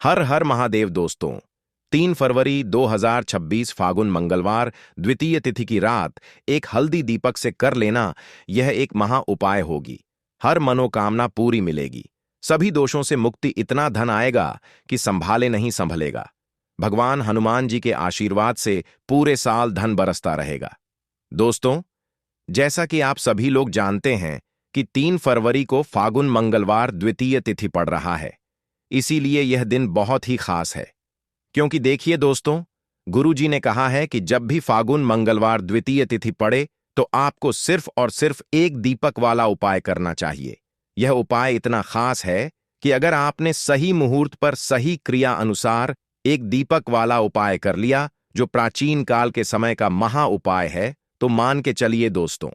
हर हर महादेव दोस्तों। 3 फरवरी 2026 फागुन मंगलवार द्वितीय तिथि की रात एक हल्दी दीपक से कर लेना, यह एक महा उपाय होगी। हर मनोकामना पूरी मिलेगी, सभी दोषों से मुक्ति, इतना धन आएगा कि संभाले नहीं संभलेगा। भगवान हनुमान जी के आशीर्वाद से पूरे साल धन बरसता रहेगा। दोस्तों, जैसा कि आप सभी लोग जानते हैं कि 3 फरवरी को फागुन मंगलवार द्वितीय तिथि पड़ रहा है, इसीलिए यह दिन बहुत ही खास है। क्योंकि देखिए दोस्तों, गुरुजी ने कहा है कि जब भी फागुन मंगलवार द्वितीय तिथि पड़े तो आपको सिर्फ और सिर्फ एक दीपक वाला उपाय करना चाहिए। यह उपाय इतना खास है कि अगर आपने सही मुहूर्त पर सही क्रिया अनुसार एक दीपक वाला उपाय कर लिया, जो प्राचीन काल के समय का महा उपाय है, तो मान के चलिए दोस्तों,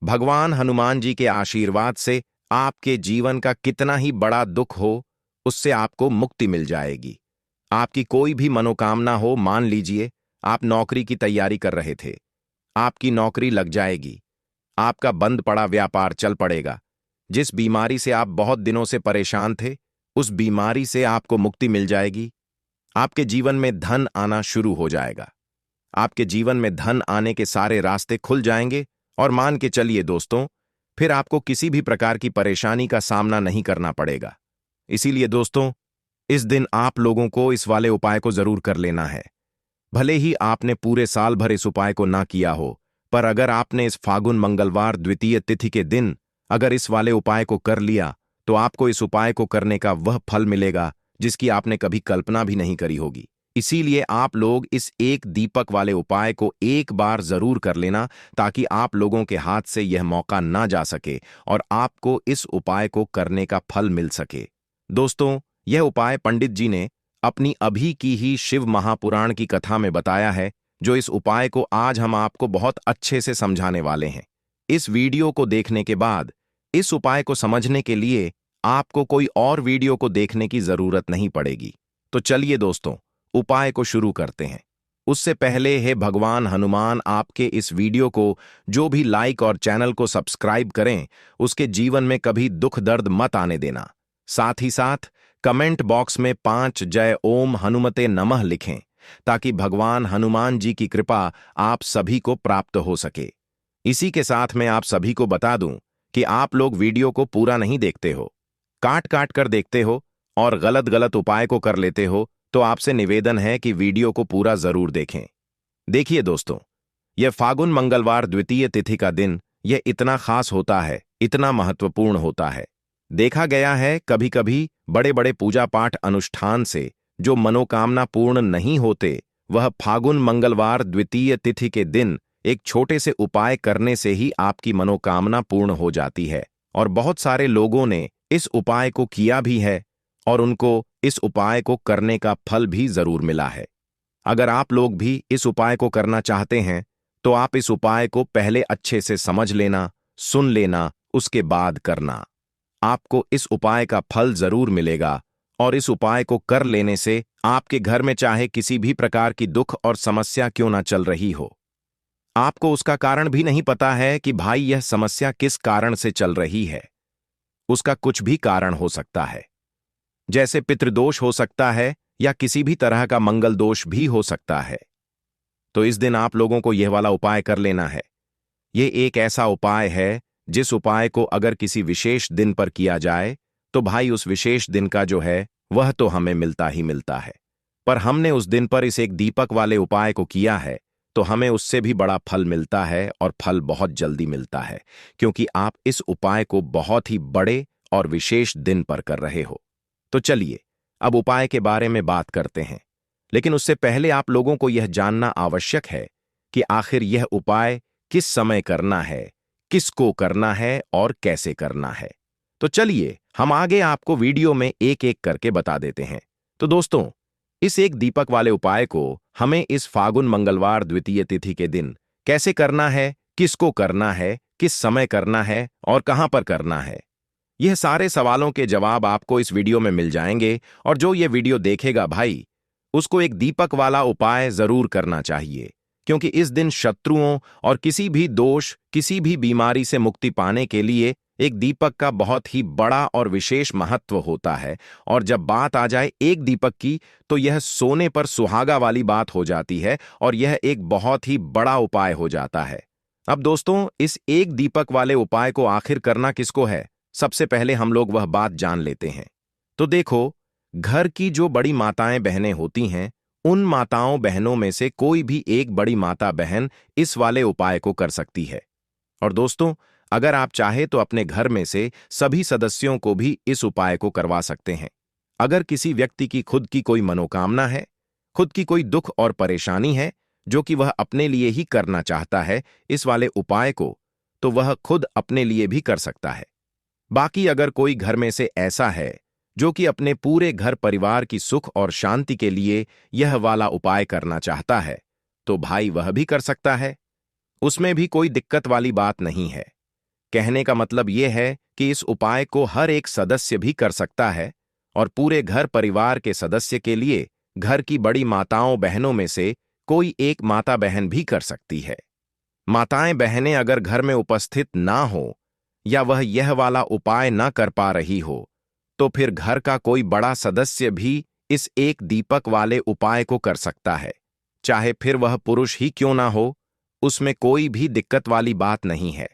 भगवान हनुमान जी के आशीर्वाद से आपके जीवन का कितना ही बड़ा दुख हो, उससे आपको मुक्ति मिल जाएगी। आपकी कोई भी मनोकामना हो, मान लीजिए आप नौकरी की तैयारी कर रहे थे, आपकी नौकरी लग जाएगी। आपका बंद पड़ा व्यापार चल पड़ेगा। जिस बीमारी से आप बहुत दिनों से परेशान थे, उस बीमारी से आपको मुक्ति मिल जाएगी। आपके जीवन में धन आना शुरू हो जाएगा। आपके जीवन में धन आने के सारे रास्ते खुल जाएंगे और मान के चलिए दोस्तों, फिर आपको किसी भी प्रकार की परेशानी का सामना नहीं करना पड़ेगा। इसीलिए दोस्तों, इस दिन आप लोगों को इस वाले उपाय को जरूर कर लेना है। भले ही आपने पूरे साल भर इस उपाय को ना किया हो, पर अगर आपने इस फागुन मंगलवार द्वितीय तिथि के दिन अगर इस वाले उपाय को कर लिया, तो आपको इस उपाय को करने का वह फल मिलेगा जिसकी आपने कभी कल्पना भी नहीं करी होगी। इसीलिए आप लोग इस एक दीपक वाले उपाय को एक बार जरूर कर लेना, ताकि आप लोगों के हाथ से यह मौका ना जा सके और आपको इस उपाय को करने का फल मिल सके। दोस्तों, यह उपाय पंडित जी ने अपनी अभी की ही शिव महापुराण की कथा में बताया है, जो इस उपाय को आज हम आपको बहुत अच्छे से समझाने वाले हैं। इस वीडियो को देखने के बाद इस उपाय को समझने के लिए आपको कोई और वीडियो को देखने की जरूरत नहीं पड़ेगी। तो चलिए दोस्तों, उपाय को शुरू करते हैं। उससे पहले हे भगवान हनुमान, आपके इस वीडियो को जो भी लाइक और चैनल को सब्सक्राइब करें, उसके जीवन में कभी दुख दर्द मत आने देना। साथ ही साथ कमेंट बॉक्स में 5 जय ओम हनुमते नमः लिखें, ताकि भगवान हनुमान जी की कृपा आप सभी को प्राप्त हो सके। इसी के साथ मैं आप सभी को बता दूं कि आप लोग वीडियो को पूरा नहीं देखते हो, काट काट कर देखते हो और गलत गलत उपाय को कर लेते हो, तो आपसे निवेदन है कि वीडियो को पूरा जरूर देखें। देखिए दोस्तों, यह फागुन मंगलवार द्वितीय तिथि का दिन यह इतना खास होता है, इतना महत्वपूर्ण होता है। देखा गया है कभी कभी बड़े बड़े पूजा पाठ अनुष्ठान से जो मनोकामना पूर्ण नहीं होते, वह फागुन मंगलवार द्वितीय तिथि के दिन एक छोटे से उपाय करने से ही आपकी मनोकामना पूर्ण हो जाती है। और बहुत सारे लोगों ने इस उपाय को किया भी है और उनको इस उपाय को करने का फल भी जरूर मिला है। अगर आप लोग भी इस उपाय को करना चाहते हैं, तो आप इस उपाय को पहले अच्छे से समझ लेना, सुन लेना, उसके बाद करना। आपको इस उपाय का फल जरूर मिलेगा और इस उपाय को कर लेने से आपके घर में चाहे किसी भी प्रकार की दुख और समस्या क्यों ना चल रही हो, आपको उसका कारण भी नहीं पता है कि भाई यह समस्या किस कारण से चल रही है। उसका कुछ भी कारण हो सकता है, जैसे पितृदोष हो सकता है या किसी भी तरह का मंगल दोष भी हो सकता है। तो इस दिन आप लोगों को यह वाला उपाय कर लेना है। यह एक ऐसा उपाय है जिस उपाय को अगर किसी विशेष दिन पर किया जाए, तो भाई उस विशेष दिन का जो है वह तो हमें मिलता ही मिलता है। पर हमने उस दिन पर इस एक दीपक वाले उपाय को किया है, तो हमें उससे भी बड़ा फल मिलता है और फल बहुत जल्दी मिलता है, क्योंकि आप इस उपाय को बहुत ही बड़े और विशेष दिन पर कर रहे हो। तो चलिए अब उपाय के बारे में बात करते हैं, लेकिन उससे पहले आप लोगों को यह जानना आवश्यक है कि आखिर यह उपाय किस समय करना है, किसको करना है और कैसे करना है। तो चलिए हम आगे आपको वीडियो में एक एक करके बता देते हैं। तो दोस्तों, इस एक दीपक वाले उपाय को हमें इस फागुन मंगलवार द्वितीय तिथि के दिन कैसे करना है, किसको करना है, किस समय करना है और कहां पर करना है, यह सारे सवालों के जवाब आपको इस वीडियो में मिल जाएंगे। और जो ये वीडियो देखेगा भाई, उसको एक दीपक वाला उपाय जरूर करना चाहिए, क्योंकि इस दिन शत्रुओं और किसी भी दोष, किसी भी बीमारी से मुक्ति पाने के लिए एक दीपक का बहुत ही बड़ा और विशेष महत्व होता है, और जब बात आ जाए एक दीपक की, तो यह सोने पर सुहागा वाली बात हो जाती है, और यह एक बहुत ही बड़ा उपाय हो जाता है। अब दोस्तों, इस एक दीपक वाले उपाय को आखिर करना किसको है, सबसे पहले हम लोग वह बात जान लेते हैं। तो देखो, घर की जो बड़ी माताएं बहनें होती हैं, उन माताओं बहनों में से कोई भी एक बड़ी माता बहन इस वाले उपाय को कर सकती है। और दोस्तों, अगर आप चाहे तो अपने घर में से सभी सदस्यों को भी इस उपाय को करवा सकते हैं। अगर किसी व्यक्ति की खुद की कोई मनोकामना है, खुद की कोई दुख और परेशानी है, जो कि वह अपने लिए ही करना चाहता है इस वाले उपाय को, तो वह खुद अपने लिए भी कर सकता है। बाकी अगर कोई घर में से ऐसा है जो कि अपने पूरे घर परिवार की सुख और शांति के लिए यह वाला उपाय करना चाहता है, तो भाई वह भी कर सकता है। उसमें भी कोई दिक्कत वाली बात नहीं है। कहने का मतलब यह है कि इस उपाय को हर एक सदस्य भी कर सकता है, और पूरे घर परिवार के सदस्य के लिए घर की बड़ी माताओं बहनों में से कोई एक माता बहन भी कर सकती है। माताएं बहनें अगर घर में उपस्थित ना हो, या वह यह वाला उपाय ना कर पा रही हो, तो फिर घर का कोई बड़ा सदस्य भी इस एक दीपक वाले उपाय को कर सकता है। चाहे फिर वह पुरुष ही क्यों ना हो, उसमें कोई भी दिक्कत वाली बात नहीं है।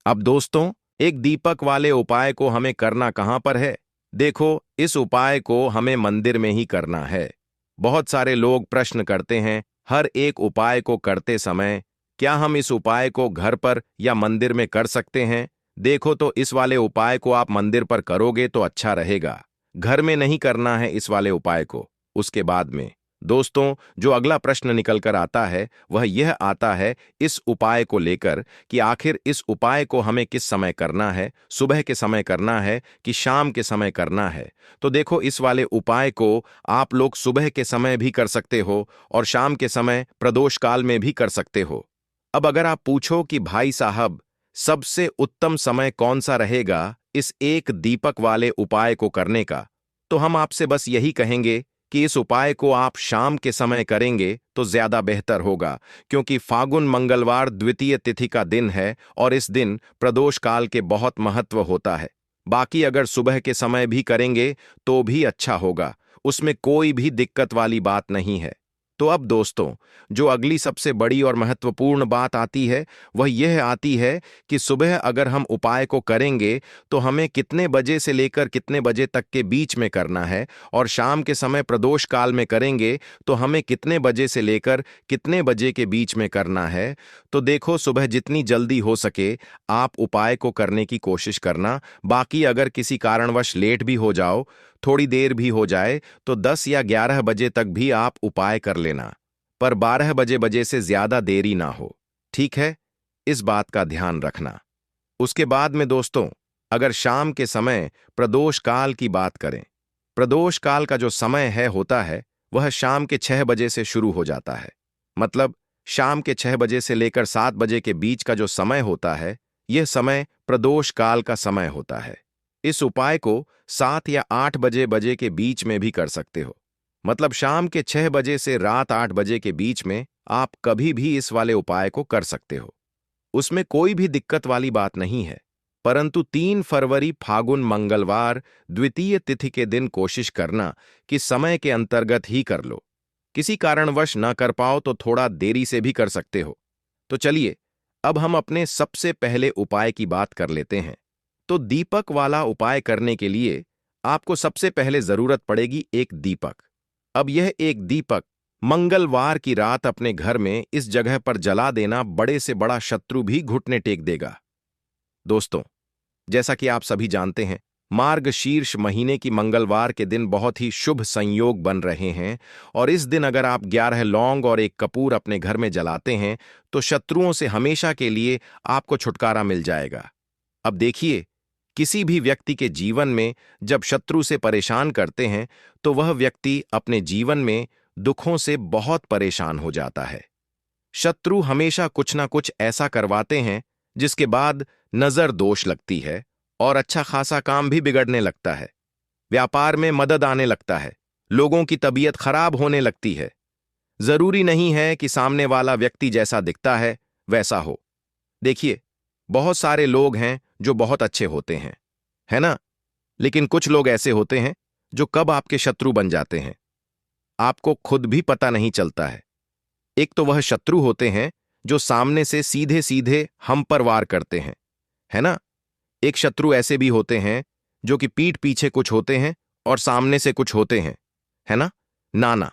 अब दोस्तों, एक दीपक वाले उपाय को हमें करना कहां पर है? देखो, इस उपाय को हमें मंदिर में ही करना है। बहुत सारे लोग प्रश्न करते हैं हर एक उपाय को करते समय, क्या हम इस उपाय को घर पर या मंदिर में कर सकते हैं? देखो, तो इस वाले उपाय को आप मंदिर पर करोगे तो अच्छा रहेगा। घर में नहीं करना है इस वाले उपाय को। उसके बाद में दोस्तों, जो अगला प्रश्न निकल कर आता है वह यह आता है इस उपाय को लेकर कि आखिर इस उपाय को हमें किस समय करना है, सुबह के समय करना है कि शाम के समय करना है। तो देखो, इस वाले उपाय को आप लोग सुबह के समय भी कर सकते हो और शाम के समय प्रदोष काल में भी कर सकते हो। अब अगर आप पूछो कि भाई साहब, सबसे उत्तम समय कौन सा रहेगा इस एक दीपक वाले उपाय को करने का, तो हम आपसे बस यही कहेंगे कि इस उपाय को आप शाम के समय करेंगे तो ज्यादा बेहतर होगा, क्योंकि फागुन मंगलवार द्वितीय तिथि का दिन है और इस दिन प्रदोष काल के बहुत महत्व होता है। बाकी अगर सुबह के समय भी करेंगे तो भी अच्छा होगा, उसमें कोई भी दिक्कत वाली बात नहीं है। तो अब दोस्तों, जो अगली सबसे बड़ी और महत्वपूर्ण बात आती है वह यह आती है कि सुबह अगर हम उपाय को करेंगे तो हमें कितने बजे से लेकर कितने बजे तक के बीच में करना है, और शाम के समय प्रदोष काल में करेंगे तो हमें कितने बजे से लेकर कितने बजे के बीच में करना है। तो देखो, सुबह जितनी जल्दी हो सके आप उपाय को करने की कोशिश करना। बाकी अगर किसी कारणवश लेट भी हो जाओ, थोड़ी देर भी हो जाए, तो 10 या 11 बजे तक भी आप उपाय कर लेना, पर 12 बजे से ज्यादा देरी ना हो। ठीक है, इस बात का ध्यान रखना। उसके बाद में दोस्तों, अगर शाम के समय प्रदोष काल की बात करें, प्रदोष काल का जो समय है होता है वह शाम के 6 बजे से शुरू हो जाता है। मतलब शाम के 6 बजे से लेकर 7 बजे के बीच का जो समय होता है, यह समय प्रदोष काल का समय होता है। इस उपाय को 7 या 8 बजे के बीच में भी कर सकते हो। मतलब शाम के 6 बजे से रात 8 बजे के बीच में आप कभी भी इस वाले उपाय को कर सकते हो। उसमें कोई भी दिक्कत वाली बात नहीं है। परंतु 3 फरवरी फागुन मंगलवार द्वितीय तिथि के दिन कोशिश करना कि समय के अंतर्गत ही कर लो। किसी कारणवश ना कर पाओ तो थोड़ा देरी से भी कर सकते हो। तो चलिए, अब हम अपने सबसे पहले उपाय की बात कर लेते हैं। तो दीपक वाला उपाय करने के लिए आपको सबसे पहले जरूरत पड़ेगी एक दीपक। अब यह एक दीपक मंगलवार की रात अपने घर में इस जगह पर जला देना, बड़े से बड़ा शत्रु भी घुटने टेक देगा। दोस्तों, जैसा कि आप सभी जानते हैं, मार्गशीर्ष महीने की मंगलवार के दिन बहुत ही शुभ संयोग बन रहे हैं, और इस दिन अगर आप 11 लौंग और एक कपूर अपने घर में जलाते हैं तो शत्रुओं से हमेशा के लिए आपको छुटकारा मिल जाएगा। अब देखिए, किसी भी व्यक्ति के जीवन में जब शत्रु से परेशान करते हैं तो वह व्यक्ति अपने जीवन में दुखों से बहुत परेशान हो जाता है। शत्रु हमेशा कुछ ना कुछ ऐसा करवाते हैं जिसके बाद नजर दोष लगती है और अच्छा खासा काम भी बिगड़ने लगता है। व्यापार में मदद आने लगता है, लोगों की तबीयत खराब होने लगती है। जरूरी नहीं है कि सामने वाला व्यक्ति जैसा दिखता है वैसा हो। देखिए, बहुत सारे लोग हैं जो बहुत अच्छे होते हैं, है ना? लेकिन कुछ लोग ऐसे होते हैं जो कब आपके शत्रु बन जाते हैं, आपको खुद भी पता नहीं चलता है। एक तो वह शत्रु होते हैं जो सामने से सीधे सीधे हम पर वार करते हैं, है ना? एक शत्रु ऐसे भी होते हैं जो कि पीठ पीछे कुछ होते हैं और सामने से कुछ होते हैं, है ना? नाना।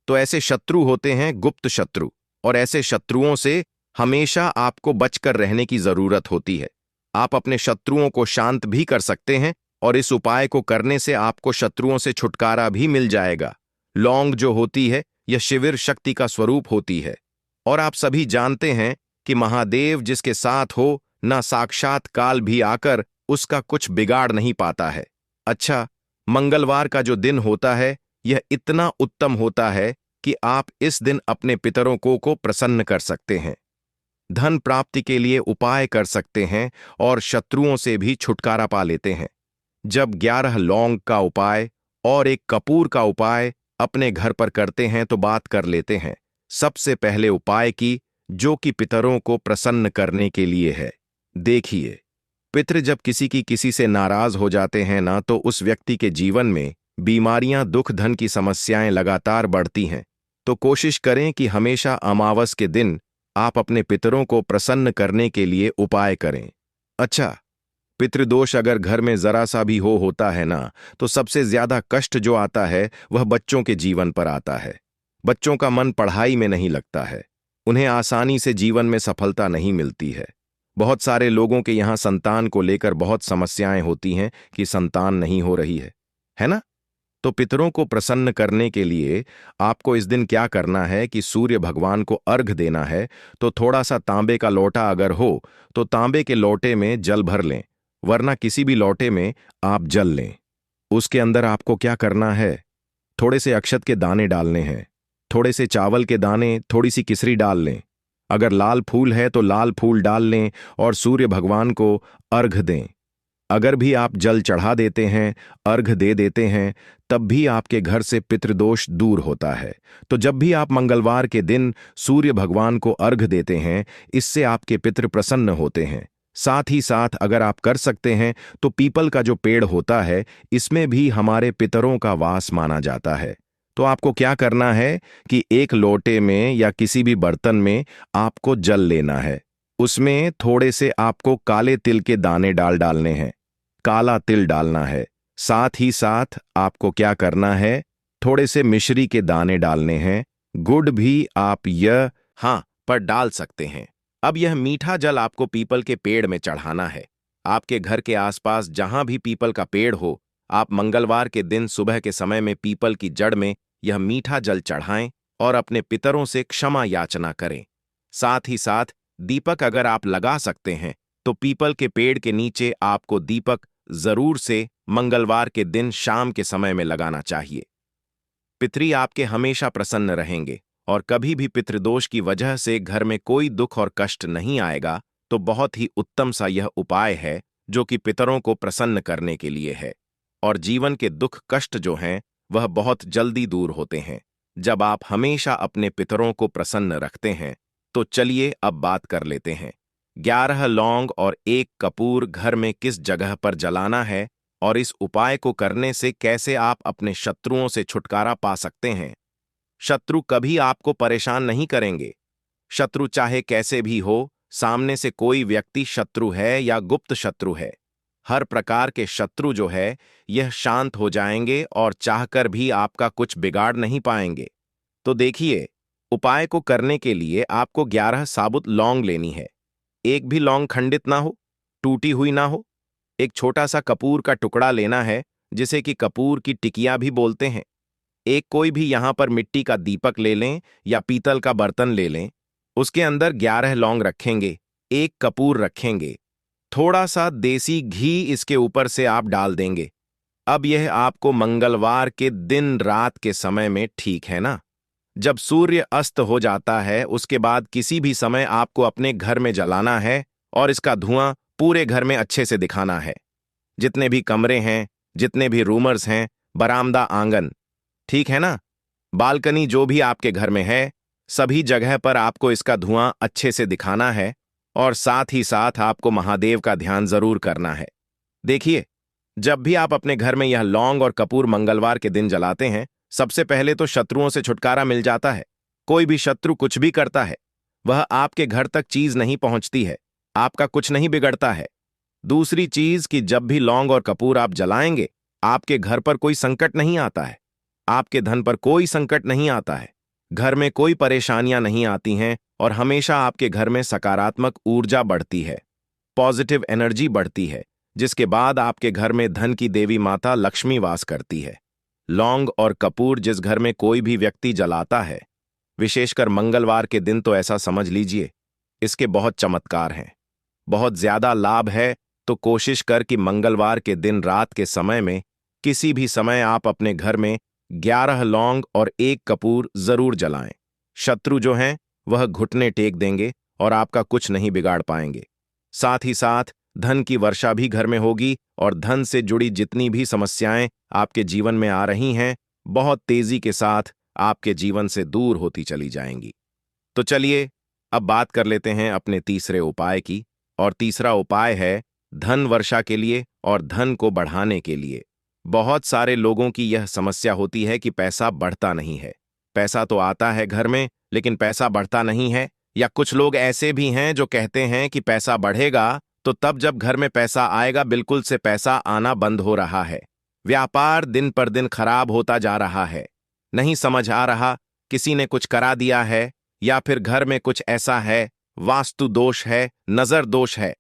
तो ऐसे शत्रु होते हैं गुप्त शत्रु, और ऐसे शत्रुओं से हमेशा आपको बचकर रहने की जरूरत होती है। आप अपने शत्रुओं को शांत भी कर सकते हैं, और इस उपाय को करने से आपको शत्रुओं से छुटकारा भी मिल जाएगा। लौंग जो होती है, यह शिविर शक्ति का स्वरूप होती है, और आप सभी जानते हैं कि महादेव जिसके साथ हो, ना साक्षात काल भी आकर उसका कुछ बिगाड़ नहीं पाता है। अच्छा, मंगलवार का जो दिन होता है, यह इतना उत्तम होता है कि आप इस दिन अपने पितरों को प्रसन्न कर सकते हैं, धन प्राप्ति के लिए उपाय कर सकते हैं, और शत्रुओं से भी छुटकारा पा लेते हैं। जब 11 लौंग का उपाय और एक कपूर का उपाय अपने घर पर करते हैं तो बात कर लेते हैं सबसे पहले उपाय की, जो कि पितरों को प्रसन्न करने के लिए है। देखिए, पितृ जब किसी से नाराज हो जाते हैं ना, तो उस व्यक्ति के जीवन में बीमारियां, दुख, धन की समस्याएं लगातार बढ़ती हैं। तो कोशिश करें कि हमेशा अमावस के दिन आप अपने पितरों को प्रसन्न करने के लिए उपाय करें। अच्छा, पितृदोष अगर घर में जरा सा भी होता है ना, तो सबसे ज्यादा कष्ट जो आता है वह बच्चों के जीवन पर आता है। बच्चों का मन पढ़ाई में नहीं लगता है, उन्हें आसानी से जीवन में सफलता नहीं मिलती है। बहुत सारे लोगों के यहाँ संतान को लेकर बहुत समस्याएं होती हैं कि संतान नहीं हो रही है ना? तो पितरों को प्रसन्न करने के लिए आपको इस दिन क्या करना है कि सूर्य भगवान को अर्घ देना है। तो थोड़ा सा तांबे का लोटा अगर हो तो तांबे के लोटे में जल भर लें, वरना किसी भी लोटे में आप जल लें। उसके अंदर आपको क्या करना है, थोड़े से अक्षत के दाने डालने हैं, थोड़े से चावल के दाने, थोड़ी सी किसरी डाल लें। अगर लाल फूल है तो लाल फूल डाल लें और सूर्य भगवान को अर्घ दें। अगर भी आप जल चढ़ा देते हैं, अर्घ दे देते हैं, तब भी आपके घर से पितृदोष दूर होता है। तो जब भी आप मंगलवार के दिन सूर्य भगवान को अर्घ देते हैं, इससे आपके पितृ प्रसन्न होते हैं। साथ ही साथ अगर आप कर सकते हैं तो पीपल का जो पेड़ होता है, इसमें भी हमारे पितरों का वास माना जाता है। तो आपको क्या करना है कि एक लोटे में या किसी भी बर्तन में आपको जल लेना है। उसमें थोड़े से आपको काले तिल के दाने डालने हैं, काला तिल डालना है। साथ ही साथ आपको क्या करना है, थोड़े से मिश्री के दाने डालने हैं। गुड़ भी आप पर डाल सकते हैं। अब यह मीठा जल आपको पीपल के पेड़ में चढ़ाना है। आपके घर के आसपास जहां भी पीपल का पेड़ हो, आप मंगलवार के दिन सुबह के समय में पीपल की जड़ में यह मीठा जल चढ़ाएं और अपने पितरों से क्षमा याचना करें। साथ ही साथ दीपक अगर आप लगा सकते हैं तो पीपल के पेड़ के नीचे आपको दीपक जरूर से मंगलवार के दिन शाम के समय में लगाना चाहिए। पितरी आपके हमेशा प्रसन्न रहेंगे और कभी भी पितृदोष की वजह से घर में कोई दुख और कष्ट नहीं आएगा। तो बहुत ही उत्तम सा यह उपाय है जो कि पितरों को प्रसन्न करने के लिए है, और जीवन के दुख कष्ट जो हैं वह बहुत जल्दी दूर होते हैं जब आप हमेशा अपने पितरों को प्रसन्न रखते हैं। तो चलिए अब बात कर लेते हैं 11 लौंग और 1 कपूर घर में किस जगह पर जलाना है, और इस उपाय को करने से कैसे आप अपने शत्रुओं से छुटकारा पा सकते हैं। शत्रु कभी आपको परेशान नहीं करेंगे। शत्रु चाहे कैसे भी हो, सामने से कोई व्यक्ति शत्रु है या गुप्त शत्रु है, हर प्रकार के शत्रु जो है यह शांत हो जाएंगे और चाहकर भी आपका कुछ बिगाड़ नहीं पाएंगे। तो देखिए, उपाय को करने के लिए आपको 11 साबुत लौंग लेनी है। एक भी लौंग खंडित ना हो, टूटी हुई ना हो। एक छोटा सा कपूर का टुकड़ा लेना है, जिसे कि कपूर की टिकिया भी बोलते हैं। एक कोई भी यहां पर मिट्टी का दीपक ले लें या पीतल का बर्तन ले लें। उसके अंदर 11 लौंग रखेंगे, 1 कपूर रखेंगे, थोड़ा सा देसी घी इसके ऊपर से आप डाल देंगे। अब यह आपको मंगलवार के दिन रात के समय में, ठीक है ना? जब सूर्य अस्त हो जाता है उसके बाद किसी भी समय आपको अपने घर में जलाना है और इसका धुआं पूरे घर में अच्छे से दिखाना है। जितने भी कमरे हैं, जितने भी रूमर्स हैं, बरामदा, आंगन, ठीक है ना, बालकनी, जो भी आपके घर में है, सभी जगह पर आपको इसका धुआं अच्छे से दिखाना है। और साथ ही साथ आपको महादेव का ध्यान जरूर करना है। देखिए, जब भी आप अपने घर में यह लौंग और कपूर मंगलवार के दिन जलाते हैं, सबसे पहले तो शत्रुओं से छुटकारा मिल जाता है। कोई भी शत्रु कुछ भी करता है, वह आपके घर तक चीज नहीं पहुंचती है, आपका कुछ नहीं बिगड़ता है। दूसरी चीज कि जब भी लौंग और कपूर आप जलाएंगे, आपके घर पर कोई संकट नहीं आता है, आपके धन पर कोई संकट नहीं आता है, घर में कोई परेशानियां नहीं आती हैं और हमेशा आपके घर में सकारात्मक ऊर्जा बढ़ती है, पॉजिटिव एनर्जी बढ़ती है, जिसके बाद आपके घर में धन की देवी माता लक्ष्मी वास करती है। लौंग और कपूर जिस घर में कोई भी व्यक्ति जलाता है, विशेषकर मंगलवार के दिन, तो ऐसा समझ लीजिए इसके बहुत चमत्कार हैं, बहुत ज्यादा लाभ है। तो कोशिश कर कि मंगलवार के दिन रात के समय में किसी भी समय आप अपने घर में 11 लौंग और 1 कपूर जरूर जलाएं। शत्रु जो हैं वह घुटने टेक देंगे और आपका कुछ नहीं बिगाड़ पाएंगे। साथ ही साथ धन की वर्षा भी घर में होगी और धन से जुड़ी जितनी भी समस्याएं आपके जीवन में आ रही हैं, बहुत तेजी के साथ आपके जीवन से दूर होती चली जाएंगी। तो चलिए अब बात कर लेते हैं अपने तीसरे उपाय की। और तीसरा उपाय है धन वर्षा के लिए और धन को बढ़ाने के लिए। बहुत सारे लोगों की यह समस्या होती है कि पैसा बढ़ता नहीं है। पैसा तो आता है घर में, लेकिन पैसा बढ़ता नहीं है। या कुछ लोग ऐसे भी हैं जो कहते हैं कि पैसा बढ़ेगा तो तब जब घर में पैसा आएगा, बिल्कुल से पैसा आना बंद हो रहा है। व्यापार दिन पर दिन खराब होता जा रहा है। नहीं समझ आ रहा, किसी ने कुछ करा दिया है या फिर घर में कुछ ऐसा है, वास्तु दोष है, नजर दोष है,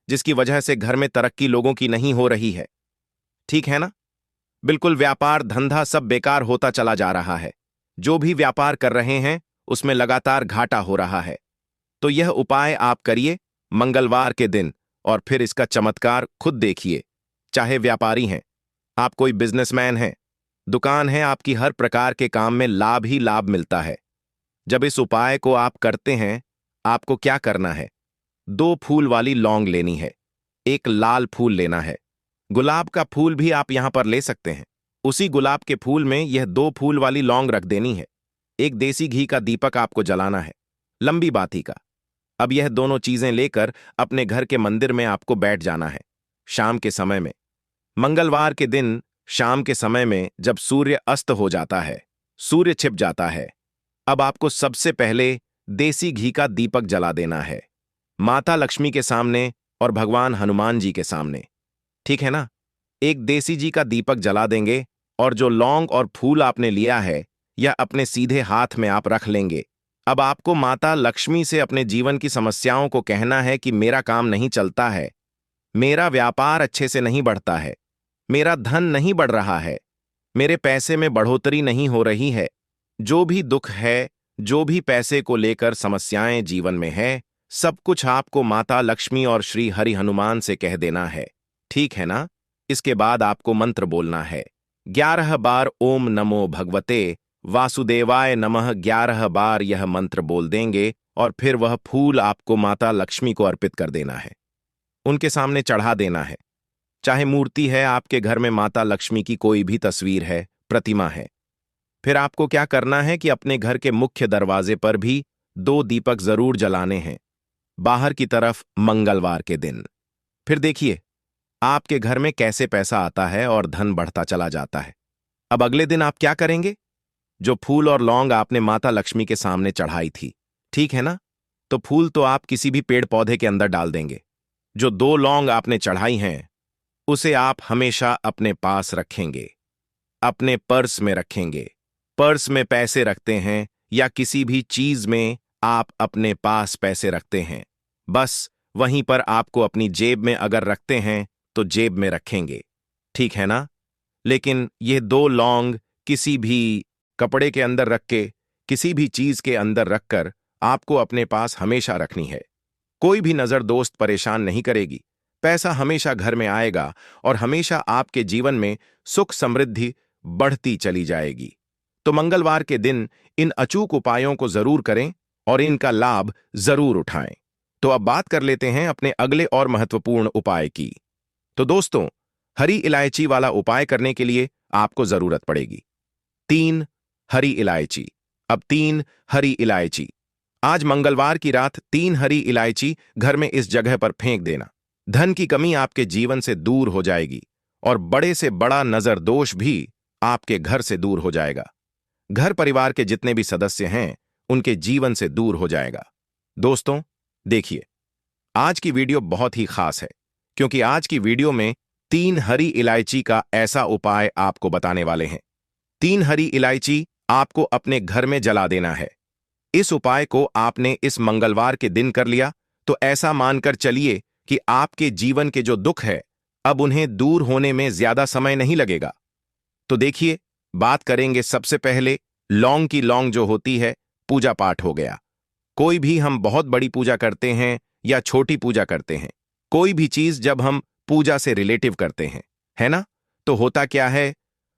जिसकी वजह से घर में तरक्की लोगों की नहीं हो रही है। ठीक है ना? बिल्कुल व्यापार धंधा सब बेकार होता चला जा रहा है। जो भी व्यापार कर रहे हैं उसमें लगातार घाटा हो रहा है। तो यह उपाय आप करिए मंगलवार के दिन और फिर इसका चमत्कार खुद देखिए। चाहे व्यापारी हैं, आप कोई बिजनेसमैन हैं, दुकान है, आपकी हर प्रकार के काम में लाभ ही लाभ मिलता है। जब इस उपाय को आप करते हैं, आपको क्या करना है? 2 फूल वाली लौंग लेनी है, 1 लाल फूल लेना है। गुलाब का फूल भी आप यहां पर ले सकते हैं। उसी गुलाब के फूल में यह 2 फूल वाली लौंग रख देनी है। 1 देसी घी का दीपक आपको जलाना है, लंबी बाती का। अब यह दोनों चीजें लेकर अपने घर के मंदिर में आपको बैठ जाना है शाम के समय में। मंगलवार के दिन शाम के समय में जब सूर्य अस्त हो जाता है, सूर्य छिप जाता है, अब आपको सबसे पहले देसी घी का दीपक जला देना है, माता लक्ष्मी के सामने और भगवान हनुमान जी के सामने। ठीक है ना? 1 देसी घी का दीपक जला देंगे और जो लौंग और फूल आपने लिया है यह अपने सीधे हाथ में आप रख लेंगे। अब आपको माता लक्ष्मी से अपने जीवन की समस्याओं को कहना है कि मेरा काम नहीं चलता है, मेरा व्यापार अच्छे से नहीं बढ़ता है, मेरा धन नहीं बढ़ रहा है, मेरे पैसे में बढ़ोतरी नहीं हो रही है। जो भी दुख है, जो भी पैसे को लेकर समस्याएं जीवन में है, सब कुछ आपको माता लक्ष्मी और श्री हरि हनुमान से कह देना है। ठीक है ना? इसके बाद आपको मंत्र बोलना है 11 बार ओम नमो भगवते वासुदेवाय नमः। 11 बार यह मंत्र बोल देंगे और फिर वह फूल आपको माता लक्ष्मी को अर्पित कर देना है, उनके सामने चढ़ा देना है। चाहे मूर्ति है आपके घर में, माता लक्ष्मी की कोई भी तस्वीर है, प्रतिमा है। फिर आपको क्या करना है कि अपने घर के मुख्य दरवाजे पर भी 2 दीपक जरूर जलाने हैं, बाहर की तरफ मंगलवार के दिन। फिर देखिए आपके घर में कैसे पैसा आता है और धन बढ़ता चला जाता है। अब अगले दिन आप क्या करेंगे? जो फूल और लौंग आपने माता लक्ष्मी के सामने चढ़ाई थी, ठीक है ना, तो फूल तो आप किसी भी पेड़ पौधे के अंदर डाल देंगे। जो 2 लौंग आपने चढ़ाई हैं उसे आप हमेशा अपने पास रखेंगे, अपने पर्स में रखेंगे। पर्स में पैसे रखते हैं या किसी भी चीज में आप अपने पास पैसे रखते हैं, बस वहीं पर आपको अपनी जेब में अगर रखते हैं तो जेब में रखेंगे। ठीक है ना? लेकिन ये 2 लौंग किसी भी कपड़े के अंदर रख के, किसी भी चीज के अंदर रखकर आपको अपने पास हमेशा रखनी है। कोई भी नजर दोस्त परेशान नहीं करेगी, पैसा हमेशा घर में आएगा और हमेशा आपके जीवन में सुख समृद्धि बढ़ती चली जाएगी। तो मंगलवार के दिन इन अचूक उपायों को जरूर करें और इनका लाभ जरूर उठाएं। तो अब बात कर लेते हैं अपने अगले और महत्वपूर्ण उपाय की। तो दोस्तों, हरी इलायची वाला उपाय करने के लिए आपको जरूरत पड़ेगी 3 हरी इलायची। अब 3 हरी इलायची आज मंगलवार की रात 3 हरी इलायची घर में इस जगह पर फेंक देना। धन की कमी आपके जीवन से दूर हो जाएगी और बड़े से बड़ा नजर दोष भी आपके घर से दूर हो जाएगा। घर परिवार के जितने भी सदस्य हैं उनके जीवन से दूर हो जाएगा। दोस्तों, देखिए, आज की वीडियो बहुत ही खास है क्योंकि आज की वीडियो में 3 हरी इलायची का ऐसा उपाय आपको बताने वाले हैं। 3 हरी इलायची आपको अपने घर में जला देना है। इस उपाय को आपने इस मंगलवार के दिन कर लिया तो ऐसा मानकर चलिए कि आपके जीवन के जो दुख है अब उन्हें दूर होने में ज्यादा समय नहीं लगेगा। तो देखिए, बात करेंगे सबसे पहले लौंग की। लौंग जो होती है, पूजा पाठ हो गया। कोई भी हम बहुत बड़ी पूजा करते हैं या छोटी पूजा करते हैं, कोई भी चीज जब हम पूजा से रिलेटिव करते हैं, है ना, तो होता क्या है,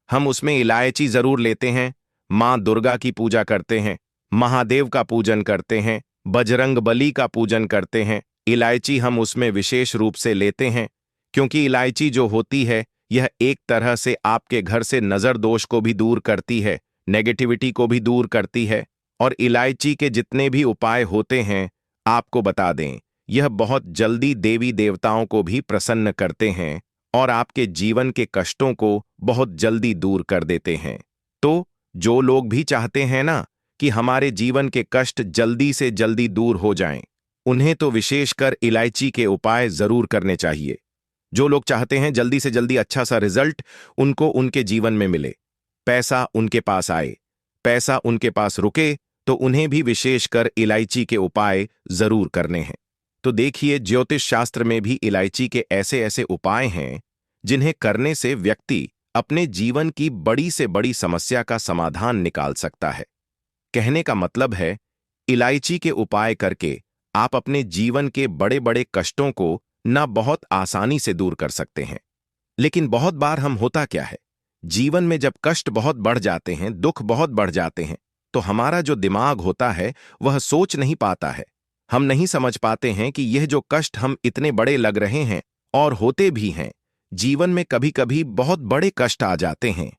हम उसमें इलायची जरूर लेते हैं। मां दुर्गा की पूजा करते हैं, महादेव का पूजन करते हैं, बजरंग बली का पूजन करते हैं। इलायची हम उसमें विशेष रूप से लेते हैं क्योंकि इलायची जो होती है यह एक तरह से आपके घर से नजर दोष को भी दूर करती है, नेगेटिविटी को भी दूर करती है। और इलायची के जितने भी उपाय होते हैं आपको बता दें, यह बहुत जल्दी देवी देवताओं को भी प्रसन्न करते हैं और आपके जीवन के कष्टों को बहुत जल्दी दूर कर देते हैं। तो जो लोग भी चाहते हैं ना कि हमारे जीवन के कष्ट जल्दी से जल्दी दूर हो जाएं, उन्हें तो विशेषकर इलायची के उपाय जरूर करने चाहिए। जो लोग चाहते हैं जल्दी से जल्दी अच्छा सा रिजल्ट उनको उनके जीवन में मिले, पैसा उनके पास आए, पैसा उनके पास रुके, तो उन्हें भी विशेषकर इलायची के उपाय जरूर करने हैं। तो देखिए, ज्योतिष शास्त्र में भी इलायची के ऐसे ऐसे उपाय हैं जिन्हें करने से व्यक्ति अपने जीवन की बड़ी से बड़ी समस्या का समाधान निकाल सकता है। कहने का मतलब है, इलायची के उपाय करके आप अपने जीवन के बड़े बड़े कष्टों को ना बहुत आसानी से दूर कर सकते हैं। लेकिन बहुत बार हम होता क्या है, जीवन में जब कष्ट बहुत बढ़ जाते हैं, दुख बहुत बढ़ जाते हैं, तो हमारा जो दिमाग होता है वह सोच नहीं पाता है। हम नहीं समझ पाते हैं कि यह जो कष्ट हम इतने बड़े लग रहे हैं और होते भी हैं, जीवन में कभी कभी बहुत बड़े कष्ट आ जाते हैं,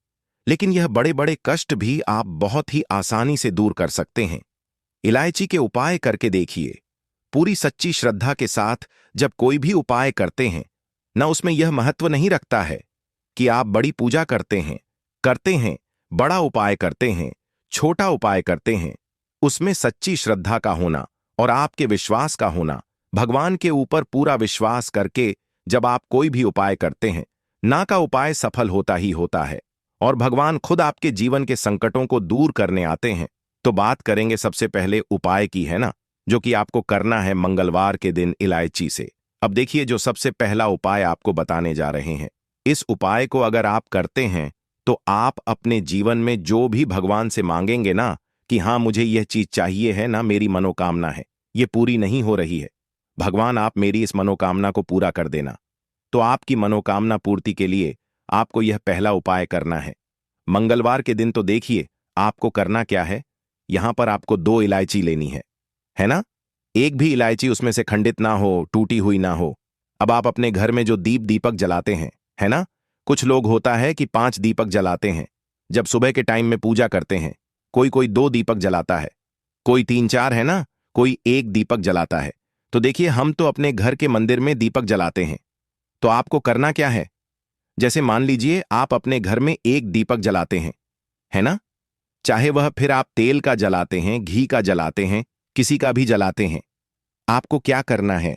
लेकिन यह बड़े बड़े कष्ट भी आप बहुत ही आसानी से दूर कर सकते हैं। इलायची के उपाय करके देखिए। पूरी सच्ची श्रद्धा के साथ जब कोई भी उपाय करते हैं ना, उसमें यह महत्व नहीं रखता है कि आप बड़ी पूजा करते हैं, बड़ा उपाय करते हैं, छोटा उपाय करते हैं। उसमें सच्ची श्रद्धा का होना और आपके विश्वास का होना, भगवान के ऊपर पूरा विश्वास करके जब आप कोई भी उपाय करते हैं ना, का उपाय सफल होता ही होता है और भगवान खुद आपके जीवन के संकटों को दूर करने आते हैं। तो बात करेंगे सबसे पहले उपाय की, है ना, जो कि आपको करना है मंगलवार के दिन इलायची से। अब देखिए, जो सबसे पहला उपाय आपको बताने जा रहे हैं, इस उपाय को अगर आप करते हैं तो आप अपने जीवन में जो भी भगवान से मांगेंगे ना कि हाँ मुझे यह चीज चाहिए है ना, मेरी मनोकामना है, ये पूरी नहीं हो रही है, भगवान आप मेरी इस मनोकामना को पूरा कर देना। तो आपकी मनोकामना पूर्ति के लिए आपको यह पहला उपाय करना है मंगलवार के दिन। तो देखिए, आपको करना क्या है, यहां पर आपको 2 इलायची लेनी है ना, एक भी इलायची उसमें से खंडित ना हो, टूटी हुई ना हो। अब आप अपने घर में जो दीपक जलाते हैं, है ना, कुछ लोग होता है कि 5 दीपक जलाते हैं जब सुबह के टाइम में पूजा करते हैं, कोई 2 दीपक जलाता है, कोई 3-4, है ना, कोई 1 दीपक जलाता है। तो देखिए, हम तो अपने घर के मंदिर में दीपक जलाते हैं। तो आपको करना क्या है, जैसे मान लीजिए आप अपने घर में 1 दीपक जलाते हैं, है ना, चाहे वह फिर आप तेल का जलाते हैं, घी का जलाते हैं, किसी का भी जलाते हैं, आपको क्या करना है,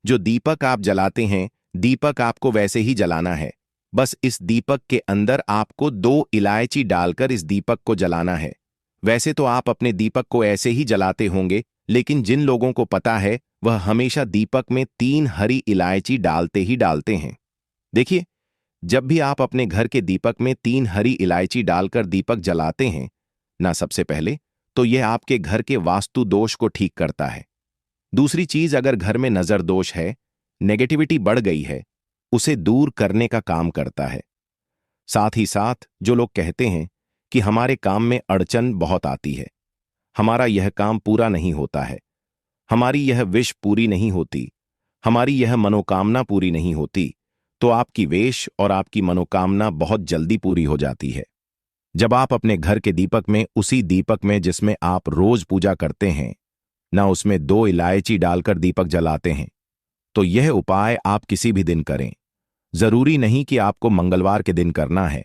जो दीपक आप जलाते हैं, दीपक आपको वैसे ही जलाना है। बस इस दीपक के अंदर आपको 2 इलायची डालकर इस दीपक को जलाना है। वैसे तो आप अपने दीपक को ऐसे ही जलाते होंगे, लेकिन जिन लोगों को पता है वह हमेशा दीपक में 3 हरी इलायची डालते ही डालते हैं। देखिए, जब भी आप अपने घर के दीपक में 3 हरी इलायची डालकर दीपक जलाते हैं ना, सबसे पहले तो यह आपके घर के वास्तु दोष को ठीक करता है। दूसरी चीज, अगर घर में नजर दोष है, नेगेटिविटी बढ़ गई है, उसे दूर करने का काम करता है। साथ ही साथ जो लोग कहते हैं कि हमारे काम में अड़चन बहुत आती है, हमारा यह काम पूरा नहीं होता है, हमारी यह विश पूरी नहीं होती, हमारी यह मनोकामना पूरी नहीं होती, तो आपकी वेश और आपकी मनोकामना बहुत जल्दी पूरी हो जाती है। जब आप अपने घर के दीपक में, उसी दीपक में जिसमें आप रोज पूजा करते हैं, ना उसमें 2 इलायची डालकर दीपक जलाते हैं। तो यह उपाय आप किसी भी दिन करें। जरूरी नहीं कि आपको मंगलवार के दिन करना है।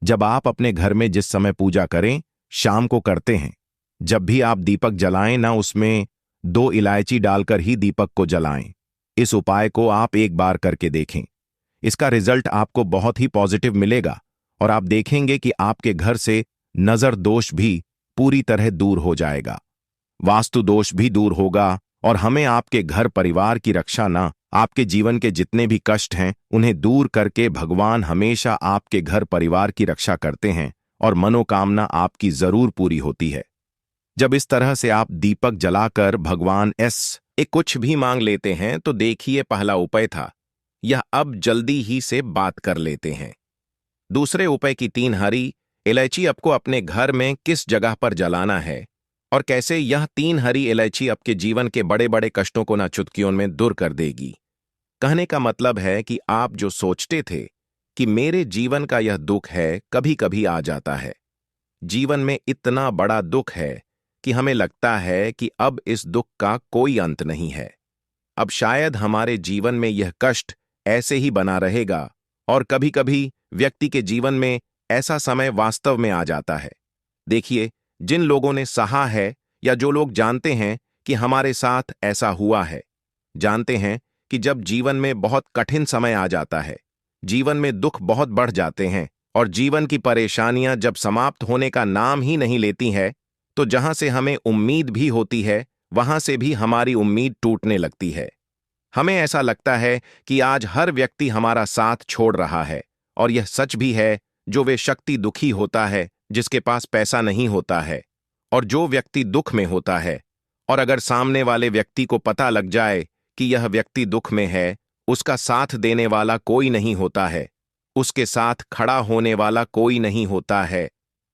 जब आप अपने घर में जिस समय पूजा करें, शाम को करते हैं, जब भी आप दीपक जलाएं ना उसमें 2 इलायची डालकर ही दीपक को जलाएं। इस उपाय को आप एक बार करके देखें। इसका रिजल्ट आपको बहुत ही पॉजिटिव मिलेगा और आप देखेंगे कि आपके घर से नजर दोष भी पूरी तरह दूर हो जाएगा, वास्तु दोष भी दूर होगा और हमें आपके घर परिवार की रक्षा ना, आपके जीवन के जितने भी कष्ट हैं उन्हें दूर करके भगवान हमेशा आपके घर परिवार की रक्षा करते हैं और मनोकामना आपकी जरूर पूरी होती है। जब इस तरह से आप दीपक जलाकर भगवान एक कुछ भी मांग लेते हैं तो देखिए, पहला उपाय था यह, अब जल्दी ही से बात कर लेते हैं। दूसरे उपाय की 3 हरी इलायची आपको अपने घर में किस जगह पर जलाना है और कैसे यह 3 हरी इलायची आपके जीवन के बड़े बड़े कष्टों को ना चुटकियों में दूर कर देगी। कहने का मतलब है कि आप जो सोचते थे कि मेरे जीवन का यह दुख है, कभी कभी आ जाता है। जीवन में इतना बड़ा दुख है कि हमें लगता है कि अब इस दुख का कोई अंत नहीं है। अब शायद हमारे जीवन में यह कष्ट ऐसे ही बना रहेगा और कभी कभी व्यक्ति के जीवन में ऐसा समय वास्तव में आ जाता है। देखिए, जिन लोगों ने सहा है या जो लोग जानते हैं कि हमारे साथ ऐसा हुआ है, जानते हैं कि जब जीवन में बहुत कठिन समय आ जाता है, जीवन में दुख बहुत बढ़ जाते हैं और जीवन की परेशानियां जब समाप्त होने का नाम ही नहीं लेती है, तो जहां से हमें उम्मीद भी होती है वहां से भी हमारी उम्मीद टूटने लगती है। हमें ऐसा लगता है कि आज हर व्यक्ति हमारा साथ छोड़ रहा है और यह सच भी है। जो वे शक्ति दुखी होता है जिसके पास पैसा नहीं होता है, और जो व्यक्ति दुख में होता है और अगर सामने वाले व्यक्ति को पता लग जाए कि यह व्यक्ति दुख में है, उसका साथ देने वाला कोई नहीं होता है, उसके साथ खड़ा होने वाला कोई नहीं होता है।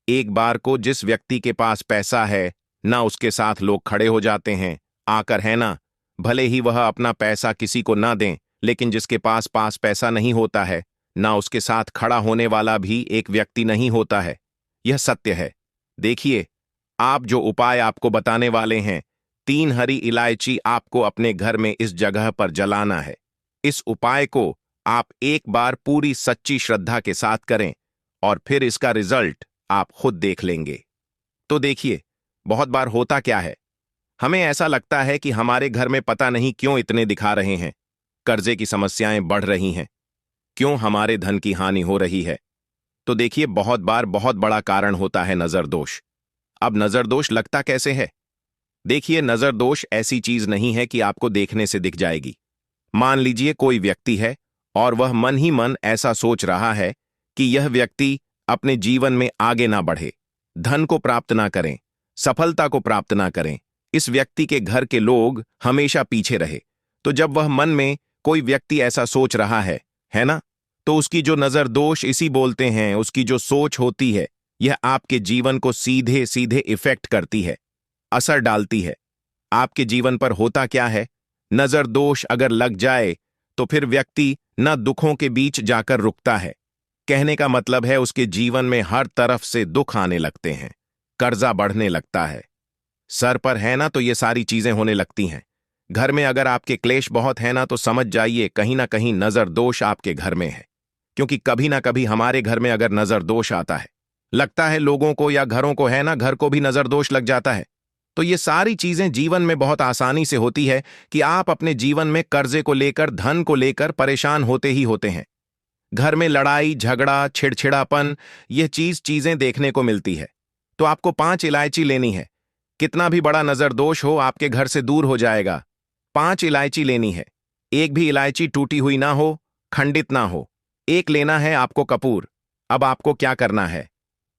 एक बार को जिस व्यक्ति के पास पैसा है ना, उसके साथ लोग खड़े हो जाते हैं आकर, है ना। भले ही वह अपना पैसा किसी को ना दें, लेकिन जिसके पास पैसा नहीं होता है ना, उसके साथ खड़ा होने वाला भी एक व्यक्ति नहीं होता है। यह सत्य है। देखिए, आप जो उपाय आपको बताने वाले हैं, 3 हरी इलायची आपको अपने घर में इस जगह पर जलाना है। इस उपाय को आप एक बार पूरी सच्ची श्रद्धा के साथ करें और फिर इसका रिजल्ट आप खुद देख लेंगे। तो देखिए, बहुत बार होता क्या है, हमें ऐसा लगता है कि हमारे घर में पता नहीं क्यों इतने दिखा रहे हैं, कर्जे की समस्याएं बढ़ रही हैं, क्यों हमारे धन की हानि हो रही है। तो देखिए, बहुत बार बहुत बड़ा कारण होता है नजर दोष। अब नजर दोष लगता कैसे है? देखिए, नजर दोष ऐसी चीज नहीं है कि आपको देखने से दिख जाएगी। मान लीजिए कोई व्यक्ति है और वह मन ही मन ऐसा सोच रहा है कि यह व्यक्ति अपने जीवन में आगे ना बढ़े, धन को प्राप्त ना करें, सफलता को प्राप्त ना करें, इस व्यक्ति के घर के लोग हमेशा पीछे रहे। तो जब वह मन में कोई व्यक्ति ऐसा सोच रहा है ना, तो उसकी जो नजर दोष इसी बोलते हैं, उसकी जो सोच होती है, यह आपके जीवन को सीधे सीधे इफेक्ट करती है, असर डालती है। आपके जीवन पर होता क्या है, नजर दोष अगर लग जाए तो फिर व्यक्ति न दुखों के बीच जाकर रुकता है। कहने का मतलब है उसके जीवन में हर तरफ से दुख आने लगते हैं, कर्जा बढ़ने लगता है, सर पर है ना तो ये सारी चीजें होने लगती हैं। घर में अगर आपके क्लेश बहुत है ना, तो समझ जाइए कहीं ना कहीं नजर दोष आपके घर में है। क्योंकि कभी ना कभी हमारे घर में अगर नजर दोष आता है, लगता है लोगों को या घरों को, है ना, घर को भी नजर दोष लग जाता है। तो ये सारी चीजें जीवन में बहुत आसानी से होती है कि आप अपने जीवन में कर्जे को लेकर, धन को लेकर परेशान होते ही होते हैं। घर में लड़ाई झगड़ा छिड़छिड़ापन, यह चीजें देखने को मिलती है। तो आपको 5 इलायची लेनी है। कितना भी बड़ा नजर दोष हो आपके घर से दूर हो जाएगा। 5 इलायची लेनी है। एक भी इलायची टूटी हुई ना हो, खंडित ना हो। एक लेना है आपको कपूर। अब आपको क्या करना है,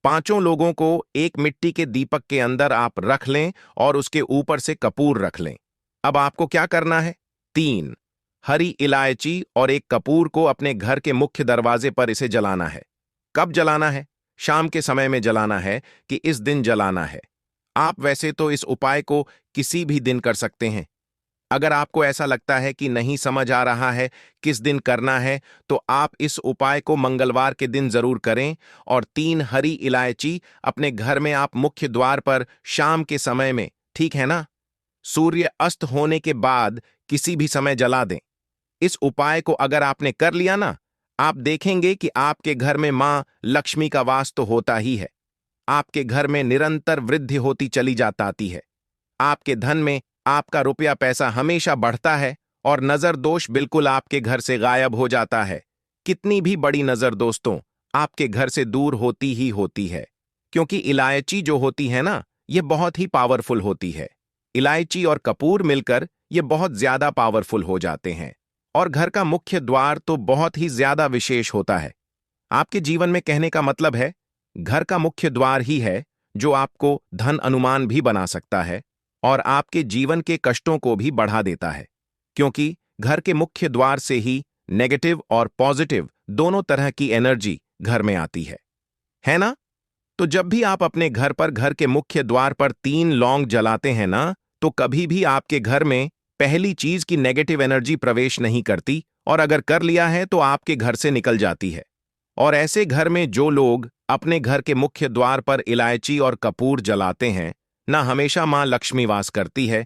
5 लोगों को एक मिट्टी के दीपक के अंदर आप रख लें और उसके ऊपर से कपूर रख लें। अब आपको क्या करना है, 3 हरी इलायची और एक कपूर को अपने घर के मुख्य दरवाजे पर इसे जलाना है। कब जलाना है? शाम के समय में जलाना है कि इस दिन जलाना है? आप वैसे तो इस उपाय को किसी भी दिन कर सकते हैं। अगर आपको ऐसा लगता है कि नहीं समझ आ रहा है किस दिन करना है, तो आप इस उपाय को मंगलवार के दिन जरूर करें और 3 हरी इलायची अपने घर में आप मुख्य द्वार पर शाम के समय में, ठीक है ना, सूर्य अस्त होने के बाद किसी भी समय जला दें। इस उपाय को अगर आपने कर लिया ना, आप देखेंगे कि आपके घर में मां लक्ष्मी का वास तो होता ही है। आपके घर में निरंतर वृद्धि होती चली जाती है। आपके धन में आपका रुपया पैसा हमेशा बढ़ता है और नजर दोष बिल्कुल आपके घर से गायब हो जाता है। कितनी भी बड़ी नजर दोस्तों आपके घर से दूर होती ही होती है, क्योंकि इलायची जो होती है ना, ये बहुत ही पावरफुल होती है। इलायची और कपूर मिलकर ये बहुत ज्यादा पावरफुल हो जाते हैं और घर का मुख्य द्वार तो बहुत ही ज्यादा विशेष होता है। आपके जीवन में कहने का मतलब है, घर का मुख्य द्वार ही है जो आपको धन अनुमान भी बना सकता है और आपके जीवन के कष्टों को भी बढ़ा देता है, क्योंकि घर के मुख्य द्वार से ही नेगेटिव और पॉजिटिव दोनों तरह की एनर्जी घर में आती है ना? तो जब भी आप अपने घर पर घर के मुख्य द्वार पर 3 लौंग जलाते हैं ना, तो कभी भी आपके घर में पहली चीज की नेगेटिव एनर्जी प्रवेश नहीं करती, और अगर कर लिया है तो आपके घर से निकल जाती है। और ऐसे घर में जो लोग अपने घर के मुख्य द्वार पर इलायची और कपूर जलाते हैं ना, हमेशा मां लक्ष्मी वास करती है